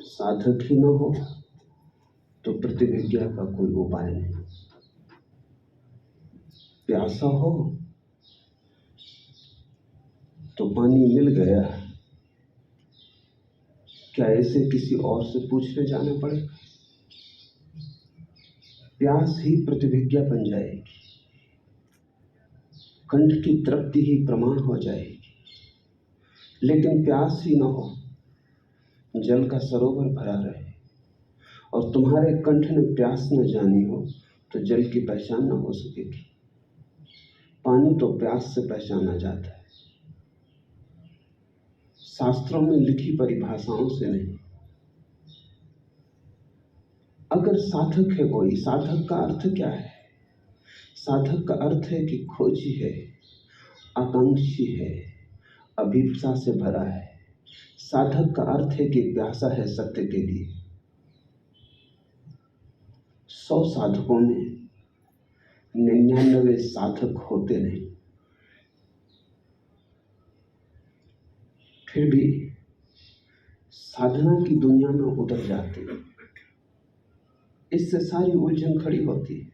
साधक ही न हो तो प्रतिविज्ञा का कोई उपाय नहीं। प्यासा हो तो पानी मिल गया, क्या ऐसे किसी और से पूछने जाना पड़ेगा? प्यास ही प्रतिविज्ञा बन जाएगी, कंठ की तृप्ति ही प्रमाण हो जाएगी। लेकिन प्यास ही ना हो, जल का सरोवर भरा रहे और तुम्हारे कंठ ने प्यास न जानी हो तो जल की पहचान न हो सकेगी। पानी तो प्यास से पहचाना जाता है, शास्त्रों में लिखी परिभाषाओं से नहीं। अगर साधक है कोई, साधक का अर्थ क्या है? साधक का अर्थ है कि खोजी है, आकांक्षी है, अभिप्सा से भरा है। साधक का अर्थ है कि प्यासा है सत्य के लिए। 100 साधकों में 99 साधक होते नहीं, फिर भी साधना की दुनिया में उतर जाते हैं। इससे सारी उलझन खड़ी होती है।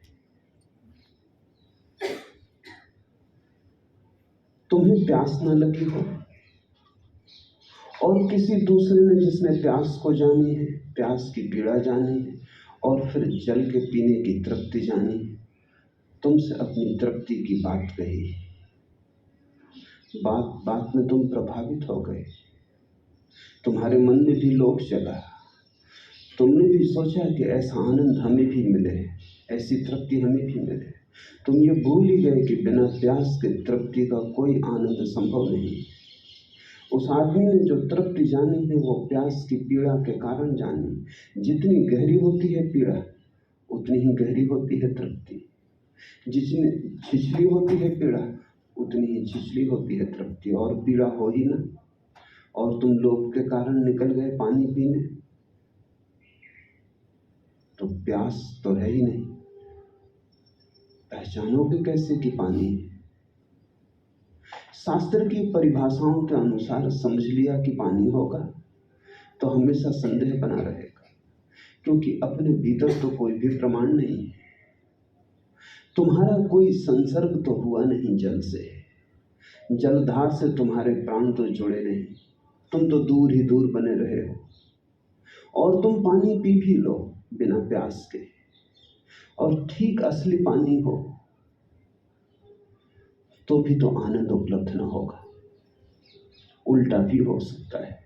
तुम्हें प्यास न लगी हो और किसी दूसरे ने जिसने प्यास को जानी है, प्यास की पीड़ा जानी है और फिर जल के पीने की तृप्ति जानी है, तुमसे अपनी तृप्ति की बात कही, बात बात में तुम प्रभावित हो गए, तुम्हारे मन में भी लोभ जगा, तुमने भी सोचा कि ऐसा आनंद हमें भी मिले, ऐसी तृप्ति हमें भी मिले। तुम ये भूल ही गए कि बिना प्यास के तृप्ति का कोई आनंद संभव नहीं। उस आदमी ने जो तृप्ति जानी है वो प्यास की पीड़ा के कारण जानी। जितनी गहरी होती है पीड़ा उतनी ही गहरी होती है तृप्ति, जितनी छिछली होती है पीड़ा उतनी ही छिछली होती है तृप्ति। और पीड़ा हो ही ना, और तुम लोभ के कारण निकल गए पानी पीने, तो प्यास तो है ही नहीं, पहचानोगे कैसे कि पानी है? शास्त्र की परिभाषाओं के अनुसार समझ लिया कि पानी होगा तो हमेशा संदेह बना रहेगा, क्योंकि अपने भीतर तो कोई भी प्रमाण नहीं है। तुम्हारा कोई संसर्ग तो हुआ नहीं जल से, जलधार से तुम्हारे प्राण तो जुड़े नहीं, तुम तो दूर ही दूर बने रहे हो। और तुम पानी पी भी लो बिना प्यास के, और ठीक असली पानी हो तो भी तो आनंद उपलब्ध न होगा। उल्टा भी हो सकता है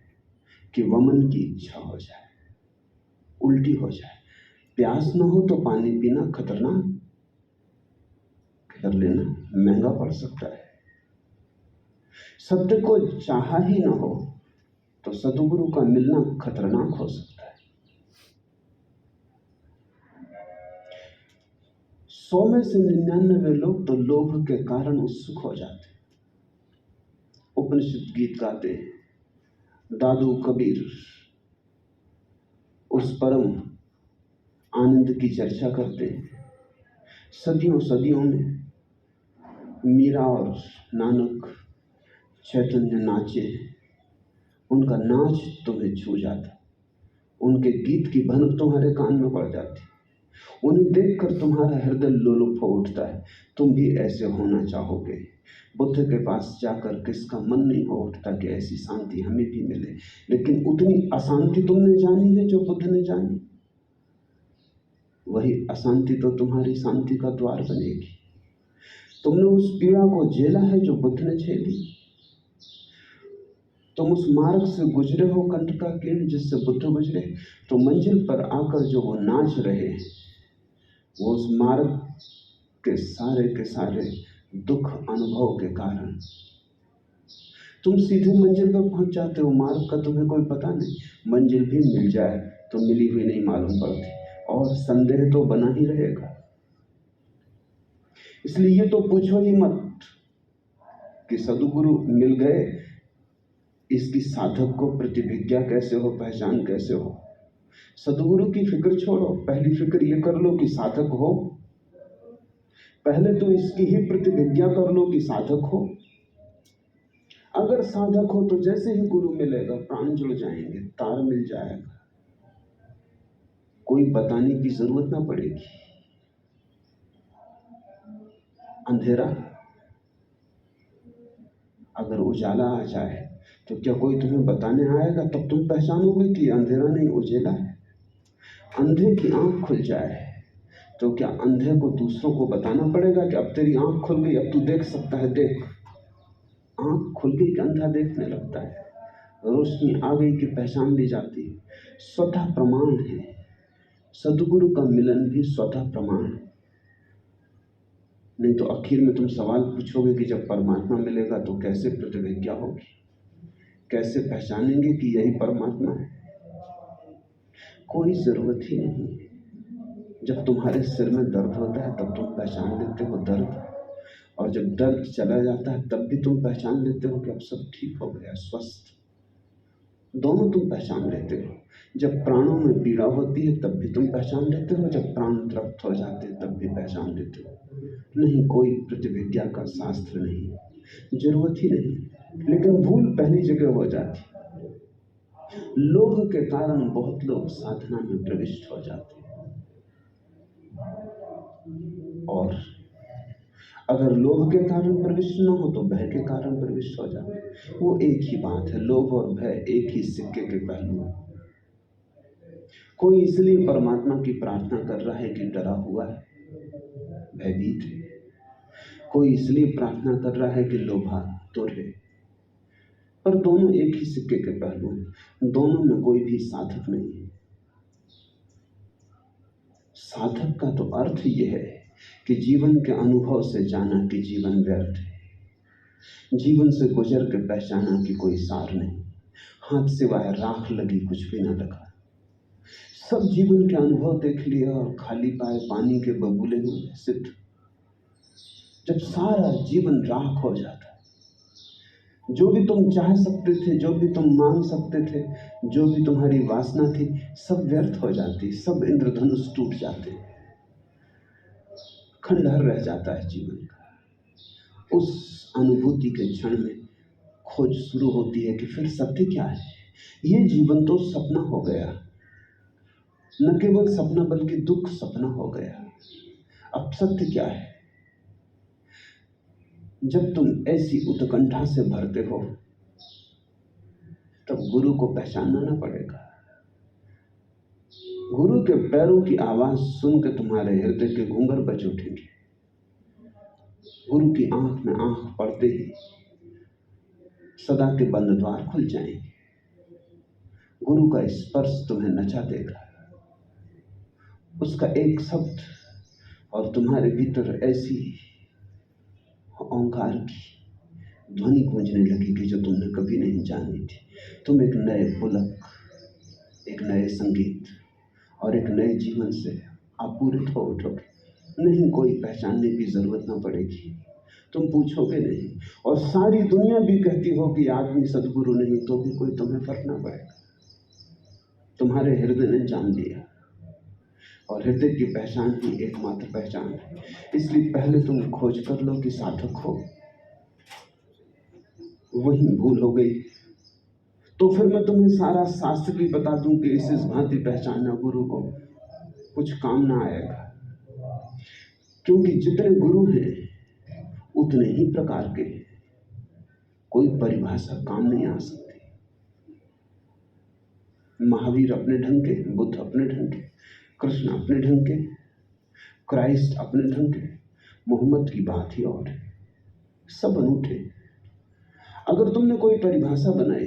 कि वमन की इच्छा हो जाए, उल्टी हो जाए। प्यास न हो तो पानी पीना खतरनाक, कर लेना महंगा पड़ सकता है। सत्य को चाहा ही न हो तो सद्गुरु का मिलना खतरनाक हो सकता है। 100 में से 99 लोग तो लोभ के कारण उत्सुक हो जाते। उपनिषद गीत गाते हैं, दादू कबीर उस परम आनंद की चर्चा करते हैं। सदियों सदियों में मीरा और नानक चैतन्य नाचे, उनका नाच तुम्हें छू जाता, उनके गीत की भनक तुम्हारे कान में पड़ जाती, उन्हें देखकर तुम्हारा हृदय लोलुप हो उठता है। तुम भी ऐसे होना चाहोगे। बुद्ध के पास जाकर किसका मन नहीं हो उठता कि ऐसी शांति हमें भी मिले। लेकिन उतनी अशांति तुमने जानी है जो बुद्ध ने जानी, वही अशांति तो तुम्हारी शांति का द्वार बनेगी। तुमने उस पीड़ा को झेला है जो बुद्ध ने झेली। तुम उस मार्ग से गुजरे हो, कंठ का किरण जिससे बुद्ध गुजरे, तो मंजिल पर आकर जो वो नाच रहे हैं, वो उस मार्ग के सारे दुख अनुभव के कारण। तुम सीधे मंजिल पर पहुंच जाते हो, मार्ग का तुम्हें कोई पता नहीं। मंजिल भी मिल जाए तो मिली हुई नहीं मालूम पड़ती, और संदेह तो बना ही रहेगा। इसलिए ये तो पूछो ही मत कि सद्गुरु मिल गए, इसकी साधक को प्रतिविज्ञा कैसे हो, पहचान कैसे हो। सद्गुरु की फिक्र छोड़ो, पहली फिक्र ये कर लो कि साधक हो। पहले तो इसकी ही प्रतिविज्ञा कर लो कि साधक हो। अगर साधक हो तो जैसे ही गुरु मिलेगा प्राण जुड़ जाएंगे, तार मिल जाएगा, कोई बताने की जरूरत ना पड़ेगी। अंधेरा, अगर उजाला आ जाए तो क्या कोई तुम्हें बताने आएगा? तब तुम पहचानोगे कि अंधेरा नहीं उजेला है। अंधे की आंख खुल जाए तो क्या अंधे को दूसरों को बताना पड़ेगा कि अब तेरी आंख खुल गई, अब तू देख सकता है, देख। आंख खुल गई कि अंधा देखने लगता है, रोशनी आ गई कि पहचान ली जाती है। स्वतः प्रमाण है। सदगुरु का मिलन भी स्वतः प्रमाण है। नहीं तो आखिर में तुम सवाल पूछोगे कि जब परमात्मा मिलेगा तो कैसे प्रतिज्ञा होगी, कैसे पहचानेंगे कि यही परमात्मा है? कोई जरूरत ही नहीं है। जब तुम्हारे सिर में दर्द होता है तब तुम पहचान लेते हो दर्द, और जब दर्द चला जाता है तब भी तुम पहचान लेते हो कि अब सब ठीक हो गया, स्वस्थ। दोनों तुम पहचान लेते हो। जब प्राणों में पीड़ा होती है तब भी तुम पहचान लेते हो, जब प्राण तृप्त हो जाते हैं तब भी पहचान लेते हो। नहीं, कोई प्रतिविज्ञा का शास्त्र नहीं, जरूरत ही नहीं। लेकिन भूल पहली जगह हो जाती। लोभ के कारण बहुत लोग साधना में प्रविष्ट हो जाते हैं, और अगर लोभ के कारण प्रविष्ट न हो तो भय के कारण प्रविष्ट हो जाते हैं। वो एक ही बात है, लोभ और भय एक ही सिक्के के पहलू हैं। कोई इसलिए परमात्मा की प्रार्थना कर रहा है कि डरा हुआ है, भयभीत है। कोई इसलिए प्रार्थना कर रहा है कि लोभातुर है। पर दोनों एक ही सिक्के के पहलू हैं, दोनों में कोई भी साधक नहीं है। साधक का तो अर्थ यह है कि जीवन के अनुभव से जाना कि जीवन व्यर्थ है, जीवन से गुजर के पहचाना कि कोई सार नहीं, हाथ सिवाय राख लगी कुछ भी न लगा। सब जीवन के अनुभव देख लिया और खाली पाए पानी के बबूले हुए सिद्ध। जब सारा जीवन राख हो जाता, जो भी तुम चाह सकते थे, जो भी तुम मांग सकते थे, जो भी तुम्हारी वासना थी, सब व्यर्थ हो जाती, सब इंद्रधनुष टूट जाते, खंडहर रह जाता है जीवन का। उस अनुभूति के क्षण में खोज शुरू होती है कि फिर सत्य क्या है। ये जीवन तो सपना हो गया, न केवल सपना बल्कि दुख सपना हो गया। अब सत्य क्या है? जब तुम ऐसी उत्कंठा से भरते हो तब गुरु को पहचानना ना पड़ेगा। गुरु के पैरों की आवाज सुन के तुम्हारे हृदय के घूंघर बज उठेंगे। गुरु की आंख में आंख पड़ते ही सदा के बंद द्वार खुल जाएंगे। गुरु का स्पर्श तुम्हें नचा देगा, उसका एक शब्द और तुम्हारे भीतर ऐसी ओंकार की ध्वनि गूंजने लगेगी जो तुमने कभी नहीं जानी थी। तुम एक नए पुलक, एक नए संगीत और एक नए जीवन से आपूरित हो उठोगे। नहीं, कोई पहचानने की जरूरत ना पड़ेगी, तुम पूछोगे नहीं। और सारी दुनिया भी कहती हो कि आदमी सदगुरु नहीं, तो भी कोई तुम्हें फर्क ना पड़ेगा। तुम्हारे हृदय ने जान लिया, और हृदय की पहचान ही एकमात्र पहचान है। इसलिए पहले तुम खोज कर लो कि साधक हो। वही भूल हो गई तो फिर मैं तुम्हें सारा शास्त्र भी बता दूं कि इस भांति पहचानना गुरु को, कुछ काम ना आएगा। क्योंकि जितने गुरु हैं उतने ही प्रकार के, कोई परिभाषा काम नहीं आ सकती। महावीर अपने ढंग के, बुद्ध अपने ढंग के, कृष्ण अपने ढंग के, क्राइस्ट अपने ढंग के, मोहम्मद की बात ही और है। सब अनूठे। अगर तुमने कोई परिभाषा बनाई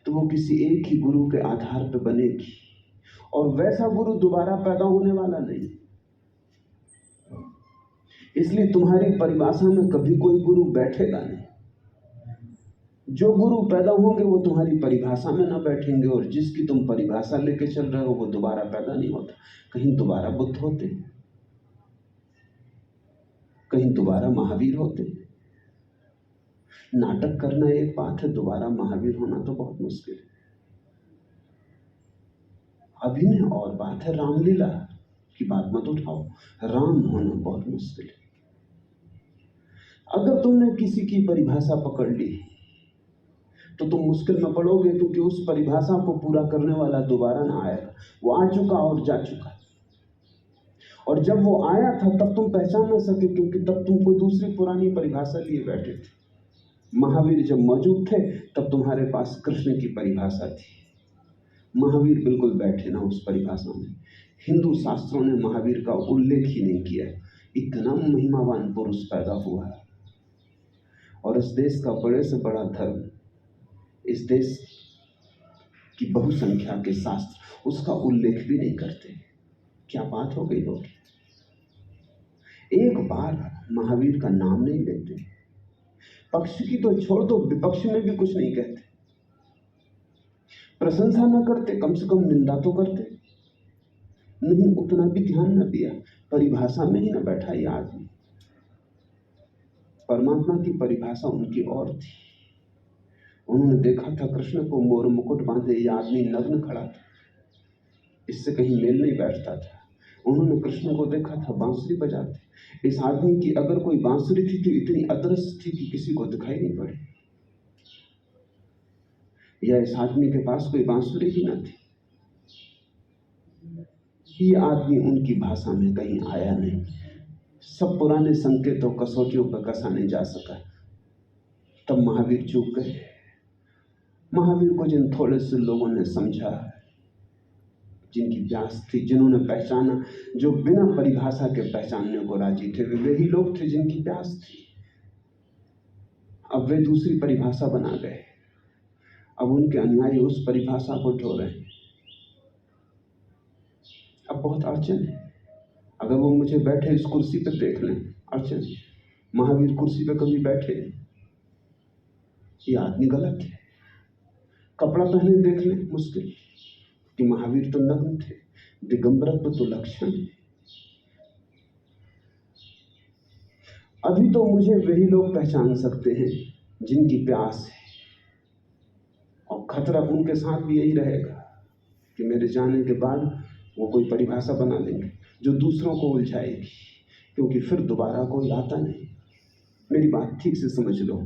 तो वो किसी एक ही गुरु के आधार पर बनेगी, और वैसा गुरु दोबारा पैदा होने वाला नहीं। इसलिए तुम्हारी परिभाषा में कभी कोई गुरु बैठेगा नहीं। जो गुरु पैदा होंगे वो तुम्हारी परिभाषा में ना बैठेंगे, और जिसकी तुम परिभाषा लेके चल रहे हो वो दोबारा पैदा नहीं होता। कहीं दोबारा बुद्ध होते, कहीं दोबारा महावीर होते। नाटक करना एक बात है, दोबारा महावीर होना तो बहुत मुश्किल है। अभिनय और बात है, रामलीला की बात मत उठाओ, राम होना बहुत मुश्किल है। अगर तुमने किसी की परिभाषा पकड़ ली तो तुम मुश्किल में पड़ोगे, क्योंकि उस परिभाषा को पूरा करने वाला दोबारा ना आएगा। वो आ चुका और जा चुका। और जब वो आया था तब तुम पहचान ना सके, क्योंकि तब तुम कोई दूसरी पुरानी परिभाषा लिए बैठे थे। महावीर जब मौजूद थे तब तुम्हारे पास कृष्ण की परिभाषा थी। महावीर बिल्कुल बैठे ना उस परिभाषा में। हिंदू शास्त्रों ने महावीर का उल्लेख ही नहीं किया। इतना महिमावान पुरुष पैदा हुआ है, और इस देश का बड़े से बड़ा धर्म, इस देश की बहुसंख्या के शास्त्र उसका उल्लेख भी नहीं करते। क्या बात हो गई होगी? एक बार महावीर का नाम नहीं लेते। पक्ष की तो छोड़ दो, विपक्ष में भी कुछ नहीं कहते। प्रशंसा न करते, कम से कम निंदा तो करते नहीं। उतना भी ध्यान न दिया। परिभाषा में ही न बैठा ये आदमी। परमात्मा की परिभाषा उनकी और थी। उन्होंने देखा था कृष्ण को मोर मुकुट बांधे ये आदमी नग्न खड़ा था, इससे कहीं मेल नहीं बैठता था। उन्होंने कृष्ण को देखा था बांसुरी बजाते। इस आदमी की अगर कोई बांसुरी थी तो इतनी अदृश्य थी कि किसी को दिखाई नहीं पड़ी, या इस आदमी के पास कोई बांसुरी ही न थी। ये आदमी उनकी भाषा में कहीं आया नहीं। सब पुराने संकेतों कसौटियों पर कसा नहीं जा सका। तब महावीर चूक गए। महावीर को जिन थोड़े से लोगों ने समझा, जिनकी प्यास थी, जिन्होंने पहचाना, जो बिना परिभाषा के पहचानने को राजी थे, वे ही लोग थे जिनकी प्यास थी। अब वे दूसरी परिभाषा बना गए। अब उनके अनुयायी उस परिभाषा को ढो रहे हैं। अब बहुत अड़चन है। अगर वो मुझे बैठे इस कुर्सी पर देख लें, अड़चन। महावीर कुर्सी पर कभी बैठे, ये आदमी गलत है। कपड़ा पहने देख लें, मुश्किल, कि महावीर तो नग्न थे। दिगंबरत्व तो लक्षण है। अभी तो मुझे वही लोग पहचान सकते हैं जिनकी प्यास है, और खतरा उनके साथ भी यही रहेगा कि मेरे जाने के बाद वो कोई परिभाषा बना लेंगे जो दूसरों को उलझाएगी, क्योंकि फिर दोबारा कोई आता नहीं। मेरी बात ठीक से समझ लो।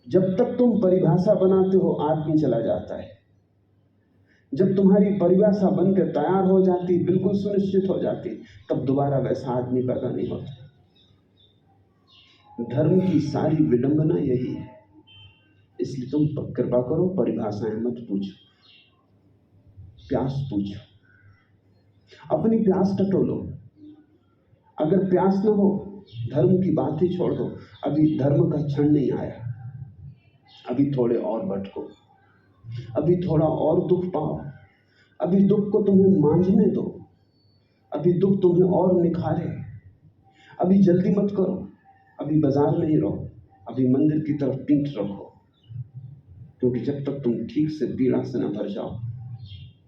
जब तक तुम परिभाषा बनाते हो आदमी चला जाता है। जब तुम्हारी परिभाषा बनकर तैयार हो जाती, बिल्कुल सुनिश्चित हो जाती, तब दोबारा वैसा आदमी पैदा नहीं होता। धर्म की सारी विडंबना यही है। इसलिए तुम कृपा करो, परिभाषाएं मत पूछो, प्यास पूछो। अपनी प्यास टटोलो। अगर प्यास न हो, धर्म की बात ही छोड़ दो। अभी धर्म का क्षण नहीं आया। अभी थोड़े और भटको, अभी थोड़ा और दुख पाओ। अभी दुख को तुम्हें मांझने दो, अभी दुख तुम्हें और निखारे। अभी जल्दी मत करो, अभी बाजार में ही रहो, अभी मंदिर की तरफ पीठ रखो, क्योंकि जब तक तुम ठीक से पीड़ा से न भर जाओ,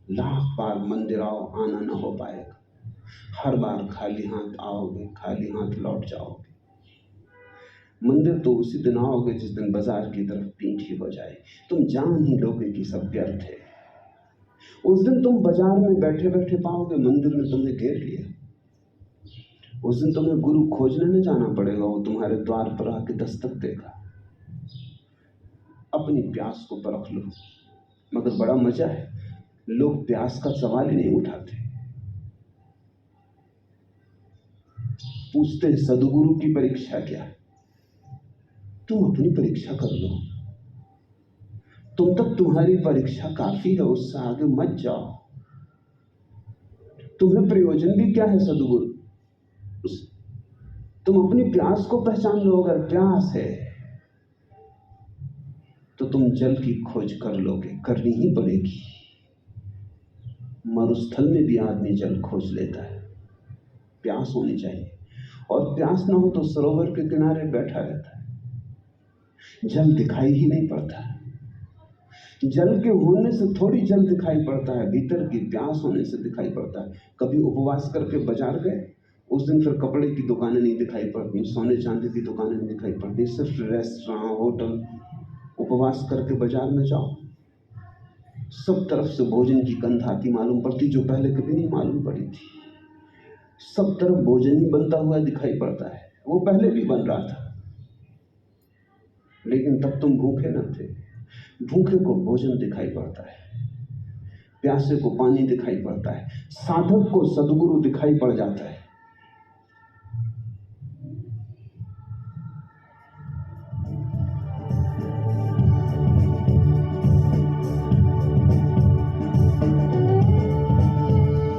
लाख बार मंदिर आओ, आना न हो पाएगा। हर बार खाली हाथ आओगे, खाली हाथ लौट जाओगे। मंदिर तो उसी दिन आओगे जिस दिन बाजार की तरफ पीठ ही हो जाए। तुम जान ही लोगे कि सब व्यर्थ है। उस दिन तुम बाजार में बैठे बैठे पाओगे मंदिर ने तुम्हें घेर लिया। उस दिन तुम्हें गुरु खोजने न जाना पड़ेगा, वो तुम्हारे द्वार पर आके दस्तक देगा। अपनी प्यास को परख लो। मगर बड़ा मजा है, लोग प्यास का सवाल ही नहीं उठाते। पूछते हैं सदगुरु की परीक्षा क्या है? तुम अपनी परीक्षा कर लो। तुम तक तुम्हारी परीक्षा काफी है, उससे आगे मत जाओ। तुम्हें प्रयोजन भी क्या है सदगुरु? तुम अपनी प्यास को पहचान लो। अगर प्यास है तो तुम जल की खोज कर लोगे, करनी ही पड़ेगी। मरुस्थल में भी आदमी जल खोज लेता है। प्यास होनी चाहिए, और प्यास ना हो तो सरोवर के किनारे बैठा रहता है। जल दिखाई ही नहीं पड़ता। जल के होने से थोड़ी जल दिखाई पड़ता है, भीतर की प्यास होने से दिखाई पड़ता है। कभी उपवास करके बाजार गए, उस दिन फिर कपड़े की दुकानें नहीं दिखाई पड़ती, सोने चांदी की दुकानें नहीं दिखाई पड़ती, सिर्फ रेस्टोरेंट, होटल। उपवास करके बाजार में जाओ, सब तरफ से भोजन की गंध आती मालूम पड़ती, जो पहले कभी नहीं मालूम पड़ी थी। सब तरफ भोजन ही बनता हुआ दिखाई पड़ता है। वो पहले भी बन रहा था, लेकिन तब तुम भूखे न थे। भूखे को भोजन दिखाई पड़ता है, प्यासे को पानी दिखाई पड़ता है, साधक को सदगुरु दिखाई पड़ जाता है।